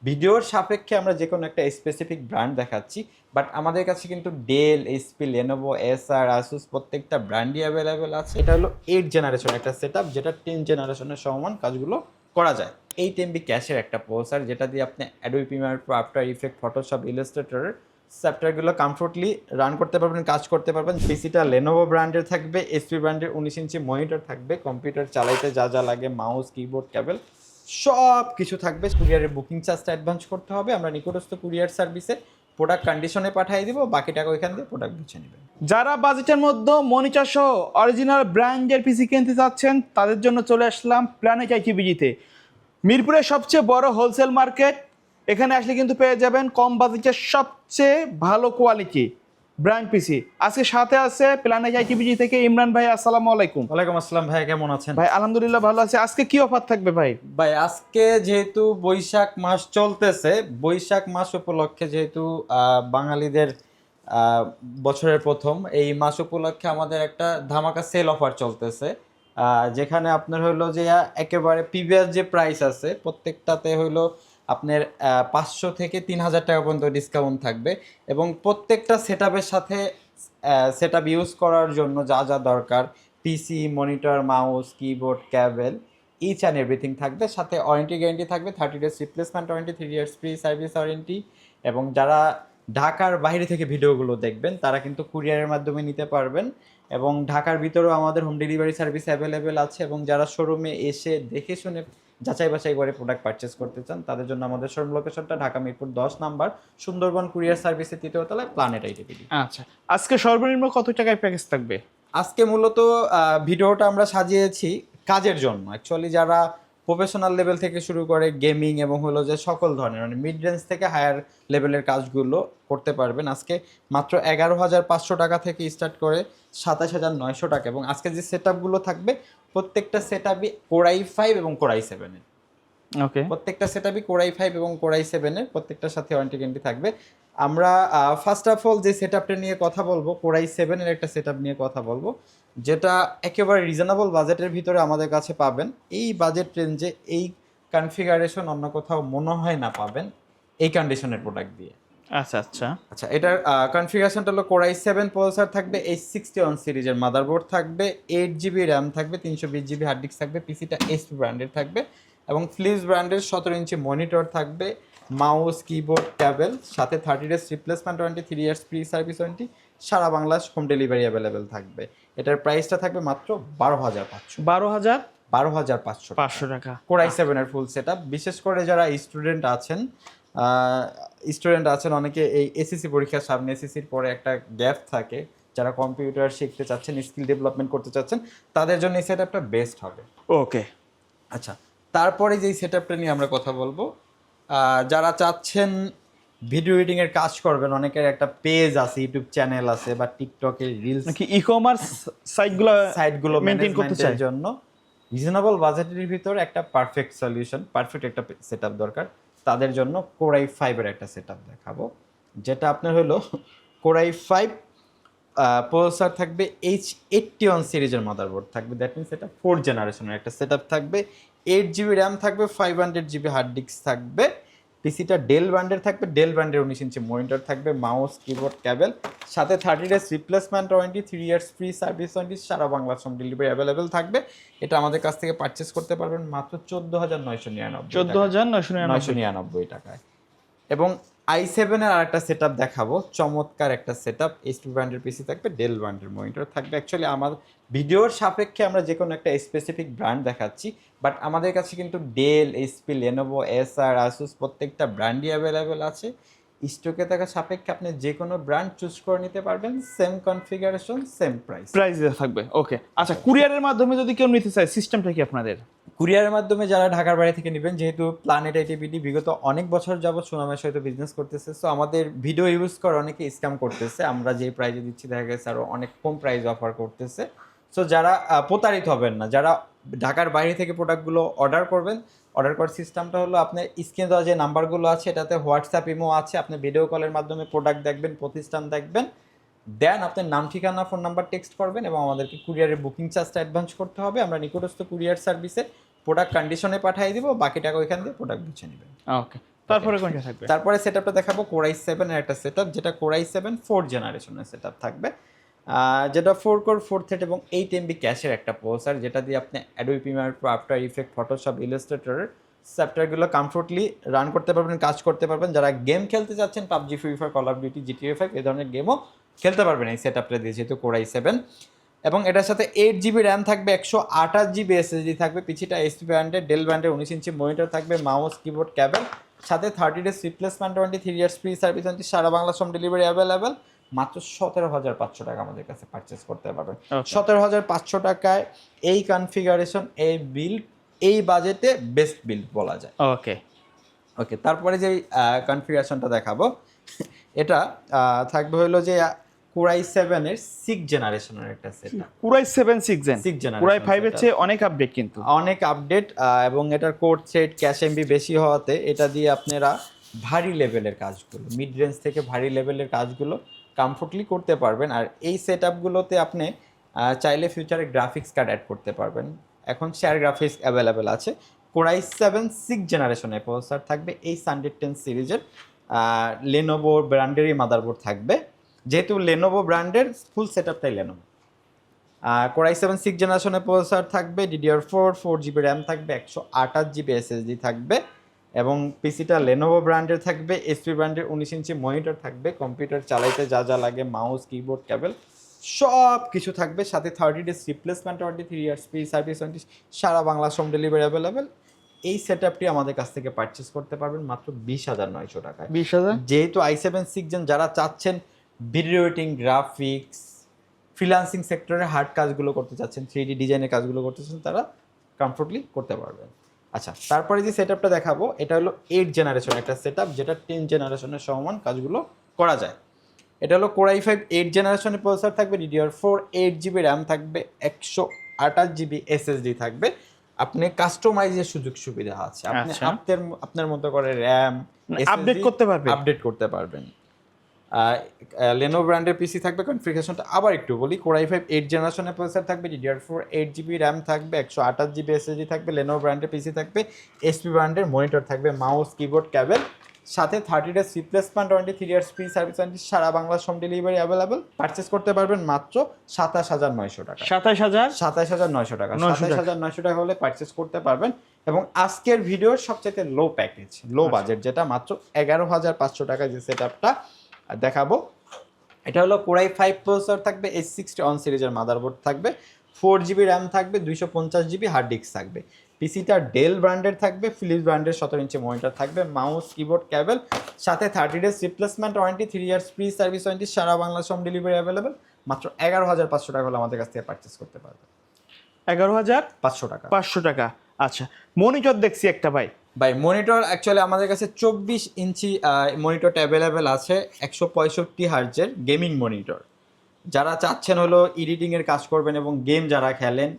ভিডিওর সাপেক্ষে আমরা যে কোনো একটা স্পেসিফিক ব্র্যান্ড দেখাচ্ছি, বাট আমাদের কাছে কিন্তু Dell, HP, Lenovo, Acer, Asus প্রত্যেকটা ব্র্যান্ডই অ্যাভেলেবেল আছে। এটা হলো 8 জেনারেশন একটা সেট আপ, যেটা 10 জেনারেশনের সমান কাজগুলো করা যায়। 8 MB ক্যাশের একটা প্রসেসর, যেটা দিয়ে আপনি Adobe Premiere Pro, after effect, Photoshop, ইলাস্ট্রেটরের সফটওয়্যারগুলো কমফোর্টলি রান করতে পারবেন, কাজ করতে পারবেন। পিসিটা লেনোভো ব্র্যান্ডের থাকবে, এসপি ব্র্যান্ডের 19 ইঞ্চি মনিটর থাকবে, কম্পিউটার চালাইতে যা যা লাগে মাউস, কিবোর্ড, কেবল সব কিছু থাকবে। কুরিয়ারের বুকিং চার্জটা অ্যাডভান্স করতে হবে, আমরা নিকটস্থ কুরিয়ার সার্ভিসে প্রোডাক্ট কন্ডিশনে পাঠিয়ে দিব, বাকি টাকা ওইখান দিয়ে প্রোডাক্ট বুঝে নেবেন। যারা বাজেটের মধ্যে মনিটর সহ অরিজিনাল ব্র্যান্ডের পিসি কিনতে চাচ্ছেন তাদের জন্য চলে আসলাম প্ল্যানেট আইটিবিজিতে, মিরপুরের সবচেয়ে বড় হোলসেল মার্কেট। এখানে আসলে কিন্তু পেয়ে যাবেন কম বাজেটের সবচেয়ে ভালো কোয়ালিটি ব্র্যান্ড পিসি। আজকে সাথে আছে প্ল্যানেট আইটিবিজি থেকে ইমরান ভাই। আসসালামু আলাইকুম। ওয়ালাইকুম আসসালাম ভাই, কেমন আছেন? ভাই আলহামদুলিল্লাহ ভালো আছে। আজকে কি অফার থাকবে ভাই? ভাই আজকে যেহেতু বৈশাখ মাস চলতেছে, বৈশাখ মাস উপলক্ষে যেহেতু বাঙালিদের আহ, বছরের প্রথম এই মাস উপলক্ষে আমাদের একটা ধামাকা সেল অফার চলতেছে, যেখানে আপনার হইলো যে একেবারে প্রিভিয়াস যে প্রাইস আছে প্রত্যেকটাতে হইলো আপনার 500 থেকে 3000 টাকা পর্যন্ত ডিসকাউন্ট থাকবে, এবং প্রত্যেকটা সেট আপের সাথে সেট আপ ইউজ করার জন্য যা যা দরকার, PC, monitor, mouse, keyboard, cable, each and everything থাকবে। সাথে ওয়ারেন্টি গ্যারেন্টি থাকবে, 30 days replacement warranty, 3 years free service warranty. এবং যারা ঢাকার বাইরে থেকে ভিডিওগুলো দেখবেন তারা কিন্তু কুরিয়ারের মাধ্যমে নিতে পারবেন, এবং ঢাকার ভিতরেও আমাদের হোম ডেলিভারি সার্ভিস অ্যাভেলেবেল আছে। এবং যারা শোরুমে এসে দেখে শুনে যাচাই বাছাই করে প্রোডাক্ট পারচেস করতে চান তাদের জন্য আমাদের শোরুম লোকেশনটা ঢাকা মিরপুর 10 নাম্বার, সুন্দরবন কুরিয়ার সার্ভিসের 3য় তলায়, প্ল্যানেট আইটিবিডি। আচ্ছা, আজকে সর্বনিম্ন কত টাকায় প্যাকেজ থাকবে? আজকে মূলত ভিডিওটা আমরা সাজিয়েছি কাজের জন্য। অ্যাকচুয়ালি যারা প্রফেশনাল লেভেল থেকে শুরু করে গেমিং এবং হলো যে সকল ধরনের মানে মিড রেঞ্জ থেকে হায়ার লেভেলের কাজগুলো করতে পারবেন। আজকে মাত্র 11,500 টাকা থেকে স্টার্ট করে 27,900 টাকা। এবং আজকে যে সেট আপগুলো থাকবে প্রত্যেকটা সেট আপই কোরাই 5 এবং কোরাই 7-এর। ওকে, প্রত্যেকটা সেটআপই কোরাই 5 এবং কোরাই 7-এর, প্রত্যেকটার সাথে ওয়ারেন্টি গ্যারান্টি থাকবে। আমরা ফার্স্ট অফ অল যে সেটআপটা নিয়ে কথা বলবো, কোরাই 7-এর একটা সেটআপ নিয়ে কথা বলবো, যেটা একেবারে রিজনেবল বাজেটের ভিতরে আমাদের কাছে পাবেন। এই বাজেট রেঞ্জে এই কনফিগারেশন অন্য কোথাও মনে হয় না পাবেন এই কন্ডিশনের প্রোডাক্ট দিয়ে। আচ্ছা আচ্ছা আচ্ছা, এটার কনফিগারেশনটা হলো কোরাই 7 প্রসেসর থাকবে, H61 সিরিজের মাদারবোর্ড থাকবে, 8 GB র্যাম থাকবে, 320 GB হার্ড ডিস্ক থাকবে, পিসিটা এসপি ব্র্যান্ডের থাকবে, এবং ফিলিপস ব্র্যান্ডের 17 ইঞ্চি মনিটর থাকবে, মাউস, কিবোর্ড, ক্যাবেল, সাথে 30 days replacement warranty, 3 years free service warranty, সারা বাংলাদেশ হোম ডেলিভারি অ্যাভেলেবেল থাকবে। এটার প্রাইসটা থাকবে মাত্র 12,500। 12,500 টাকা। কোরাই 7-এর ফুল সেট আপ। বিশেষ করে যারা স্টুডেন্ট আছেন অনেকে এই এসএসসি পরীক্ষার সামনে, এসএসসির পরে একটা গ্যাপ থাকে, যারা কম্পিউটার শিখতে চাচ্ছেন, স্কিল ডেভেলপমেন্ট করতে চাচ্ছেন, তাদের জন্য এই সেট আপটা বেস্ট হবে। ওকে, আচ্ছা, তারপরে যেই সেট আপটা নিয়ে আমরা কথা বলবো, যারা চাচ্ছেন ভিডিও এডিটিংয়ের কাজ করবেন, অনেকের একটা পেজ আছে, ইউটিউব চ্যানেল আছে, বা টিকটকে রিলস নাকি ই-কমার্স সাইটগুলো মেইনটেইন করতে চাই, ম্যানেজমেন্টের জন্য রিজনেবল বাজেটের ভিতরে একটা পারফেক্ট সলিউশন, পারফেক্ট একটা সেট আপ দরকার, তাদের জন্য কোরাই 5-এর একটা সেট আপ দেখাবো, যেটা আপনার হলো কোরাই 5 প্রসেসর থাকবে, H81 সিরিজের মাদারবোর্ড থাকবে, দ্যাট মিনস এটা 4 জেনারেশনের একটা সেট আপ থাকবে, 8 GB র্যাম থাকবে, 500 GB হার্ড ডিস্ক থাকবে, পিসিটা ডেল ব্র্যান্ডের থাকবে, ডেল ব্র্যান্ডের 19 ইঞ্চি মনিটর থাকবে, মাউস, কিবোর্ড, ক্যাবেল, সাথে 30 days replacement warranty, 3 years free service warranty, সারা বাংলাদেশ হোম ডেলিভারি অ্যাভেলেবেল থাকবে। এটা আমাদের কাছ থেকে পারচেস করতে পারবেন মাত্র 14,999 টাকায়। এবং i7-এর আর একটা সেট আপ দেখাবো, চমৎকার একটা সেট আপ, এইচপি ব্র্যান্ডের পিসি থাকবে, ডেল ব্র্যান্ডের মনিটর থাকবে। অ্যাকচুয়ালি আমার ভিডিওর সাপেক্ষে আমরা যে কোনো একটা স্পেসিফিক ব্র্যান্ড দেখাচ্ছি, বাট আমাদের কাছে কিন্তু Dell, HP, Lenovo, Acer, Asus প্রত্যেকটা ব্র্যান্ডই অ্যাভেলেবেল আছে। স্টকে থাকা সাপেক্ষে আপনি যে কোনো ব্র্যান্ড চুজ করে নিতে পারবেন, সেম কনফিগারেশন, সেম প্রাইস থাকবে। ওকে, আচ্ছা, কুরিয়ারের মাধ্যমে যদি কেউ নিতে চায় সিস্টেমটা কি আপনাদের? কুরিয়ারের মাধ্যমে যারা ঢাকার বাইরে থেকে নেবেন, যেহেতু প্ল্যানেট আইটিবিডি বিগত অনেক বছর যাবৎ সুনামের সহিত বিজনেস করতেছে, সো আমাদের ভিডিও ইউজ করে অনেকে স্ক্যাম করতেছে। আমরা যে প্রাইজে দিচ্ছি দেখা গেছে আরও অনেক কম প্রাইস অফার করতেছে। সো যারা প্রতারিত হবেন না, যারা ঢাকার বাইরে থেকে প্রোডাক্টগুলো অর্ডার করবেন, অর্ডার করার সিস্টেমটা হলো আপনার স্ক্রিনে দেওয়া যে নাম্বারগুলো আছে এটাতে হোয়াটসঅ্যাপ, ইমো আছে, আপনি ভিডিও কলের মাধ্যমে প্রোডাক্ট দেখবেন, প্রতিষ্ঠান দেখবেন, দেন আপনার নাম, ঠিকানা, ফোন নাম্বার টেক্সট করবেন, এবং আমাদেরকে কুরিয়ারের বুকিং চার্জটা অ্যাডভান্স করতে হবে। আমরা নিকটস্থ কুরিয়ার সার্ভিসে প্রোডাক্ট কন্ডিশনে পাঠিয়ে দিব, বাকি টাকা ওইখান দিয়ে প্রোডাক্ট বুঝে নেবেন। ওকে, তারপরে কোনটা থাকবে? তারপরে সেটআপটা দেখাবো কোর i7 এর একটা সেটআপ, যেটা কোর i7 4 জেনারেশনের সেটআপ থাকবে, যেটা 4 কোর 4 থ্রেড এবং 8 MB ক্যাশের একটা প্রসেসর, যেটা দিয়ে আপনি Adobe Premiere Pro, after effect, Photoshop, ইলাস্ট্রেটরের সফটওয়্যারগুলো কমফোর্টলি রান করতে পারবেন, কাজ করতে পারবেন। যারা গেম খেলতে চাচ্ছেন PUBG, free fire, call of duty, GTA 5 এই ধরনের গেমও খেলতে পারবেন এই সেটআপটা দিয়ে, যেহেতু কোর i7। এবং এটার সাথে 8GB র্যাম থাকবে, 128GB SSD থাকবে, পিছিটা HP ব্র্যান্ডের, ডেল ব্র্যান্ডের 19 ইঞ্চি মনিটর থাকবে, মাউস, কিবোর্ড, ক্যাবেল, সাথে 30 days replacement warranty, 3 years free service warranty, সারা বাংলা হোম ডেলিভারি অ্যাভেলেবেল। মাত্র 17,500 টাকা আমাদের কাছে পারচেস করতে পারবেন। 17,500 টাকায় এই কনফিগারেশন, এই বিল্ড, এই বাজেটে বেস্ট বিল্ড বলা যায়। ওকে, তারপরে যে কনফিগারেশনটা দেখাবো এটা থাকবে হলো যে কোর i7 এর 6 জেনারেশনের একটা setup. Core i7 6 generation, core i5 এর চেয়ে অনেক আপডেট, কিন্তু অনেক আপডেট, এবং এটার কোর থ্রেড, ক্যাশ এমবি বেশি হওয়াতে এটা দিয়ে আপনারা ভারী লেভেলের কাজগুলো, মিড রেঞ্জ থেকে ভারী লেভেলের কাজগুলো কমফোর্টলি করতে পারবেন। আর এই সেটআপগুলোতে আপনি চাইলে ফিউচারে গ্রাফিক্স কার্ড অ্যাড করতে পারবেন, এখন শেয়ার গ্রাফিক্স অ্যাভেলেবেল আছে। কোর i7 6 জেনারেশনের প্রসেসর থাকবে, এই সানডে 10 সিরিজের লেনোভো ব্র্যান্ডেরই মাদারবোর্ড থাকবে, যেহেতু লেনোভো ব্র্যান্ডের ফুল সেটআপটাই লেনোভো। কোর i7 6 জেনারেশনের প্রসেসর থাকবে, DDR4, 4GB র্যাম থাকবে, 128GB SSD থাকবে, এবং পিসিটা লেনোভো ব্র্যান্ডের থাকবে, HP ব্র্যান্ডের 19 ইঞ্চি মনিটর থাকবে, কম্পিউটার চালাইতে যা যা লাগে, মাউস, কিবোর্ড, ক্যাবেল সব কিছু থাকবে, সাথে 30 days replacement warranty, 3 years free service warranty, সারা বাংলা হোম ডেলিভারি অ্যাভেলেবেল। এই সেটআপটি আমাদের কাছ থেকে পারচেস করতে পারবেন মাত্র 20,900 টাকায়। 20,000? যেহেতু i7 6 জেন যারা চাচ্ছেন ভিডিও এডিটিং, গ্রাফিক্স, ফ্রিল্যান্সিং সেক্টরে হার্ড কাজগুলো করতে চাচ্ছেন, 3D ডিজাইনের কাজগুলো করতে চাচ্ছেন, তারা কমফোর্টলি করতে পারবেন। আচ্ছা, তারপরে যে সেটআপটা দেখাবো এটা হলো 8 জেনারেশনের একটা সেটআপ, যেটা 10 জেনারেশনের সমান কাজগুলো করা যায়। এটা হলো কোর i5 8 জেনারেশনের প্রসেসর থাকবে, DDR4, 8GB র্যাম থাকবে, 128GB SSD থাকবে। আপনি কাস্টমাইজের সুযোগ সুবিধা আছে, আপনি আপনার মতো করে র্যাম আপডেট করতে পারবেন। লেনোভো ব্র্যান্ডের পিসি থাকবে। কনফিগারেশনটা আবার একটু বলি, কোর i5 8 জেনারেশনের প্রসেসর থাকবে, DDR4, 8GB র্যাম থাকবে, 128GB SSD থাকবে, লেনোভো ব্র্যান্ডের পিসি থাকবে, HP ব্র্যান্ডের মনিটর থাকবে, মাউস, কিবোর্ড, ক্যাবেল, সাথে 30 days replacement warranty, 3 years free service warranty, সারা Bangla home delivery available. Purchase করতে পারবেন মাত্র 27,900 টাকা। 27,900 টাকা, 27,900 টাকা হলে পারচেস করতে পারবেন। এবং আজকের ভিডিওর সবচেয়ে লো প্যাকেজ, লো বাজেট, যেটা মাত্র 11,500 টাকা যে সেটআপটা দেখাবো, এটা হলো কোর i5 প্রসেসর থাকবে, H61 সিরিজের মাদারবোর্ড থাকবে, 4GB র্যাম থাকবে, 250GB হার্ড ডিস্ক থাকবে, পিসিটা ডেল ব্র্যান্ডের থাকবে, ফিলিপস ব্র্যান্ডের 17 ইঞ্চি মনিটর থাকবে, মাউস, কিবোর্ড, ক্যাবেল, সাথে 30 days replacement warranty, 3 years free service warranty, সারা বাংলা হোম ডেলিভারি অ্যাভেলেবেল। মাত্র 11,500 টাকা হলে আমাদের কাছ থেকে পারচেস করতে পারবে। 11,500 টাকা। 500 টাকা। আচ্ছা, মনিটর দেখছি একটা ভাই, মনিটর অ্যাকচুয়ালি আমাদের কাছে 24 ইঞ্চি মনিটরটা অ্যাভেলেবেল আছে, 165 হার্টজের গেমিং মনিটর। যারা চাচ্ছেন হলো এডিটিংয়ের কাজ করবেন এবং গেম যারা খেলেন,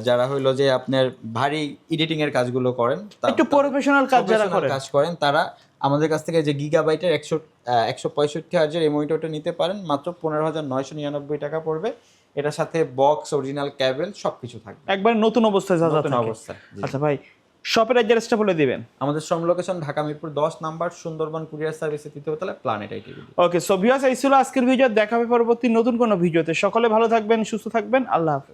যারা হলো যে আপনার ভারী এডিটিংয়ের কাজগুলো করেন, একটু প্রফেশনাল কাজ যারা কাজ করেন, তারা আমাদের কাছ থেকে যে গিগাবাইটের 165 হার্টজের এই মনিটরটা নিতে পারেন। মাত্র 15,999 টাকা পড়বে। এটার সাথে বক্স, অরিজিনাল ক্যাবেল সবকিছু থাকবে, একবার নতুন অবস্থায়। আচ্ছা ভাই, শপের অ্যাড্রেসটা বলে দিবেন। আমাদের শ্রম location Dhaka Mirpur 10 number, Sundarban courier সার্ভিসের 3য় তলায়, planet IT. Okay, so viewers, এই ছিল আজকের ভিডিও। দেখা হবে পরবর্তী নতুন কোনো ভিডিওতে। সকলে ভালো থাকবেন, সুস্থ থাকবেন। আল্লাহ হাফেজ।